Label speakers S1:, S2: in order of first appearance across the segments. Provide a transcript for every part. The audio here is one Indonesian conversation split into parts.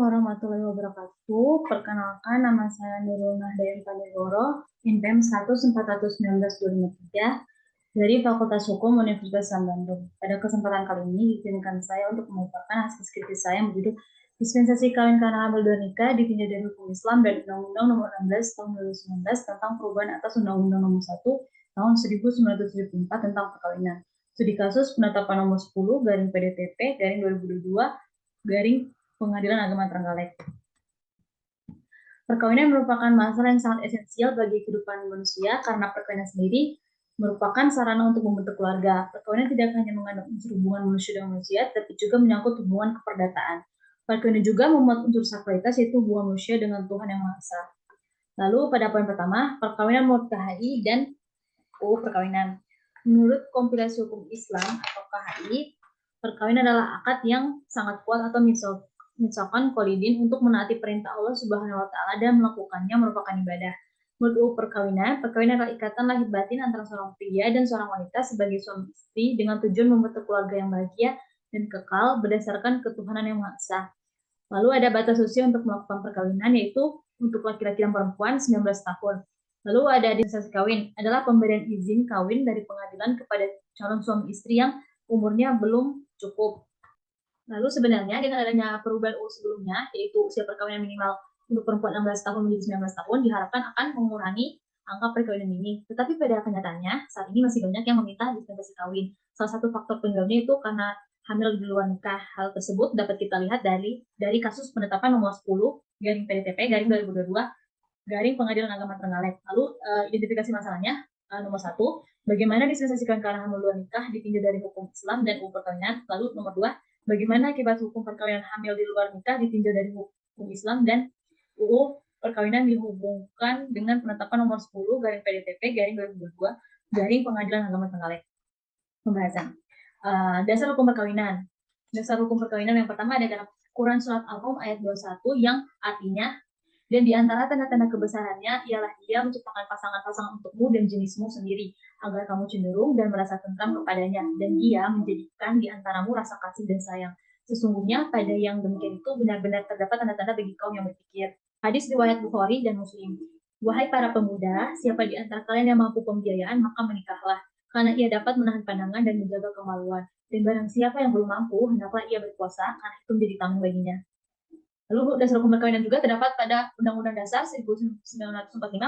S1: warahmatullahi wabarakatuh. Perkenalkan, nama saya Nurul Nahdayan Panegoro, NPM 11419-2003 dari Fakultas Hukum Universitas Bandung. Pada kesempatan kali ini, izinkan saya untuk memaparkan hasil skripsi saya yang berjudul Dispensasi Kawin karena Hamil dan Nikah ditinjau dari Hukum Islam dan Undang-Undang Nomor 16 Tahun 2019 tentang perubahan atas Undang-Undang Nomor 1 Tahun 1974 tentang perkawinan. Studi kasus penetapan nomor 10 garing PDTP garing 2022 garing Pengadilan Agama Trenggalek. Perkawinan merupakan masalah yang sangat esensial bagi kehidupan manusia karena perkawinan sendiri merupakan sarana untuk membentuk keluarga. Perkawinan tidak hanya mengandung unsur hubungan manusia dengan manusia, tapi juga menyangkut hubungan keperdataan. Perkawinan juga memuat unsur sakralitas, yaitu hubungan manusia dengan Tuhan Yang Maha Esa. Lalu pada poin pertama, perkawinan menurut KHI dan UU Perkawinan. Menurut kompilasi hukum Islam atau KHI, perkawinan adalah akad yang sangat kuat atau misalkan kolidin untuk menaati perintah Allah Subhanahu wa taala dan melakukannya merupakan ibadah. Menurut perkawinan adalah ikatan lahir batin antara seorang pria dan seorang wanita sebagai suami istri dengan tujuan membentuk keluarga yang bahagia dan kekal berdasarkan ketuhanan yang Maha Esa. Lalu ada batas usia untuk melakukan perkawinan, yaitu untuk laki-laki dan perempuan 19 tahun. Lalu ada dispensasi kawin, adalah pemberian izin kawin dari pengadilan kepada calon suami istri yang umurnya belum cukup. Lalu sebenarnya dengan adanya perubahan UU sebelumnya, yaitu usia perkawinan minimal untuk perempuan 16 tahun menjadi 19 tahun, diharapkan akan mengurangi angka perkawinan ini. Tetapi pada kenyataannya, saat ini masih banyak yang meminta dispensasi kawin. Salah satu faktor penyebabnya itu karena hamil di luar nikah. Hal tersebut dapat kita lihat dari kasus penetapan nomor 10 garing PDTP garing 2022 garing Pengadilan Agama Trenggalek. Lalu identifikasi masalahnya, nomor 1, bagaimana dispensasi kawin karena hamil luar nikah ditinjau dari hukum Islam dan UU Perkawinan. Lalu nomor 2, bagaimana akibat hukum perkawinan hamil di luar nikah ditinjau dari hukum Islam dan UU Perkawinan dihubungkan dengan penetapan nomor 10 garing PDTP garing 2022 garing Pengadilan Agama Trenggalek. Pembahasan. Dasar hukum perkawinan. Dasar hukum perkawinan yang pertama ada dalam Quran Surat Al-Rum ayat 21 yang artinya, dan di antara tanda-tanda kebesarannya ialah Dia menciptakan pasangan-pasangan untukmu dan jenismu sendiri, agar kamu cenderung dan merasa tentram kepadanya, dan Dia menjadikan di antaramu rasa kasih dan sayang. Sesungguhnya pada yang demikian itu benar-benar terdapat tanda-tanda bagi kaum yang berpikir. Hadis riwayat Bukhari dan Muslim. Wahai para pemuda, siapa di antara kalian yang mampu pembiayaan, maka menikahlah, karena ia dapat menahan pandangan dan menjaga kemaluan. Dan barang siapa yang belum mampu, hendaklah ia berpuasa, karena itu menjadi tanggung baginya. Lalu dasar hukum perkawinan juga terdapat pada Undang-Undang Dasar 1945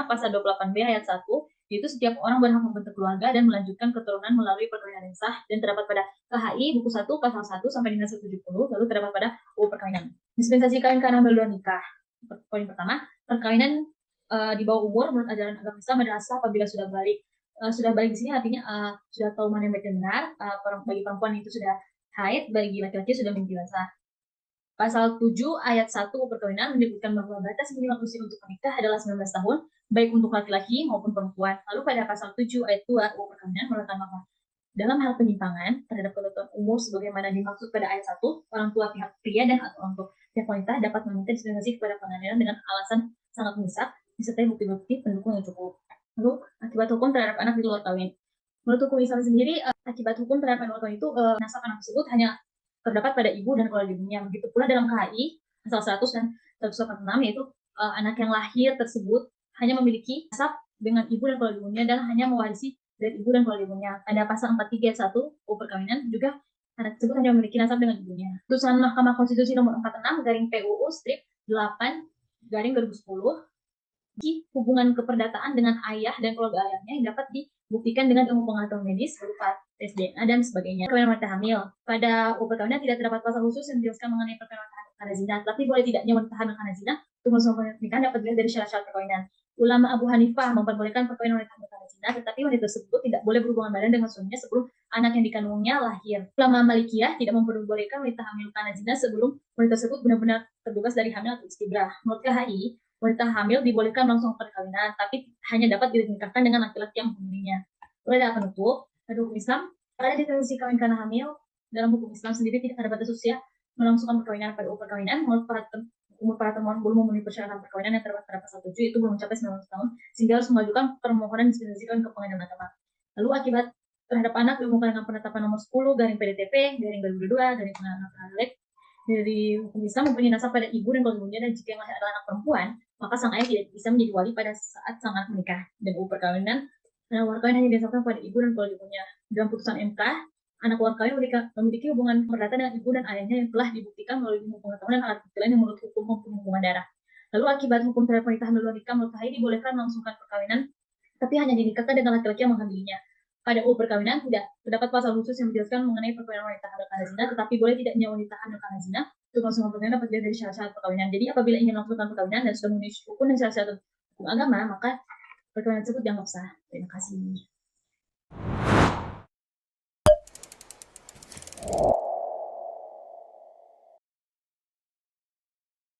S1: pasal 28B ayat 1, yaitu setiap orang berhak membentuk keluarga dan melanjutkan keturunan melalui perkawinan yang sah, dan terdapat pada KHI buku 1 pasal 1 sampai dengan 170, lalu terdapat pada UU Perkawinan. Dispensasi kawin karena hamil luar nikah. Poin pertama, perkawinan di bawah umur menurut ajaran agama Islam adalah sah apabila sudah balik. Sudah balik di sini artinya sudah tahu mana yang baik dan benar. Bagi perempuan itu sudah haid, bagi laki-laki sudah mendewasa. Pasal 7 ayat 1 perkawinan menyebutkan bahwa batas minimal usia untuk menikah adalah 19 tahun, baik untuk laki-laki maupun perempuan. Lalu pada pasal 7 ayat 2 UU Perkawinan meletakkan bahwa dalam hal penyimpangan terhadap ketentuan umur sebagaimana dimaksud pada ayat 1, orang tua pihak pria dan atau orang tua pihak wanita dapat meminta dispensasi kepada pengadilan dengan alasan sangat mendesak, disertai bukti-bukti pendukung yang cukup. Lalu akibat hukum terhadap anak di luar kawin. Menurut hukum Islam sendiri, akibat hukum terhadap anak di luar kawin itu nasab anak tersebut hanya terdapat pada ibu dan keluarga ibunya. Begitu pula dalam KHI pasal 100 dan 186, yaitu anak yang lahir tersebut hanya memiliki nasab dengan ibu dan keluarga ibunya dan hanya mewarisi dari ibu dan keluarga ibunya. Ada pasal 43 ayat 1 UU Perkawinan juga anak tersebut hanya memiliki nasab dengan ibunya. Putusan Mahkamah Konstitusi nomor 46 garing PUU strip 8 garing 2010, hubungan keperdataan dengan ayah dan keluarga ayahnya yang dapat dibuktikan dengan ilmu pengetahuan medis berupa tes DNA dan sebagainya. Perkawinan wanita hamil. Pada UU Perkawinan tidak terdapat pasal khusus yang menjelaskan mengenai perkawinan wanita hamil karena zina, tapi boleh tidaknya wanita hamil karena zina untuk melangsungkan pernikahan dapat dilihat dari syarat-syarat perkawinan. Ulama Abu Hanifah memperbolehkan perkawinan wanita hamil karena zina, tetapi wanita tersebut tidak boleh berhubungan badan dengan suaminya sebelum anak yang dikandungnya lahir. Ulama Malikiyah tidak memperbolehkan wanita hamil karena zina sebelum wanita tersebut benar-benar terbebas dari hamil atau istibrah. Menurut KHI, wanita hamil dibolehkan melangsungkan perkawinan, tapi hanya dapat dinikahkan dengan laki-laki yang memilihnya. Lalu ada penutup, pada hukum Islam, pada dispensasi kawin karena hamil, dalam hukum Islam sendiri tidak ada batas usia melangsungkan perkawinan. Pada perkawinan, menurut umur para termohon belum memenuhi persyaratan perkawinan yang terdapat pada pasal 7, itu belum mencapai 19 tahun, sehingga harus mengajukan permohonan dispensasi kawin ke pengadilan agama. Lalu akibat terhadap anak dihubungkan dengan penetapan nomor 10 garing PDTP garing 2022 garing Pengadilan Trenggalek dari hukum Islam mempunyai nasab pada ibu dan keluarga dan jika yang lahir adalah anak perempuan, maka sang ayah tidak bisa menjadi wali pada saat sang anak menikah. Dan perkawinan, anak warkawin hanya disahkan pada ibu dan keluarganya. Dalam putusan MK, anak warkawin memiliki hubungan perdata dengan ibu dan ayahnya yang telah dibuktikan melalui pengetahuan dan alat bukti lain yang menurut hukum maupun hubungan darah. Lalu akibat hukum terhadap pernikahan luar nikah menurut Hai dibolehkan melangsungkan perkawinan, tapi hanya dinikahkan dengan laki-laki yang menghamilinya. Pada perkawinan tidak terdapat pasal khusus yang menjelaskan mengenai perkawinan wanita hamil karena zina, tetapi boleh tidaknya wanita hamil karena zina untuk melangsungkan perkawinan dapat dilihat dari syarat-syarat perkawinan. Jadi apabila ingin melangsungkan perkawinan dan sudah memenuhi hukum dan syarat-syarat hukum agama, maka perkawinan tersebut dianggap sah. Terima kasih.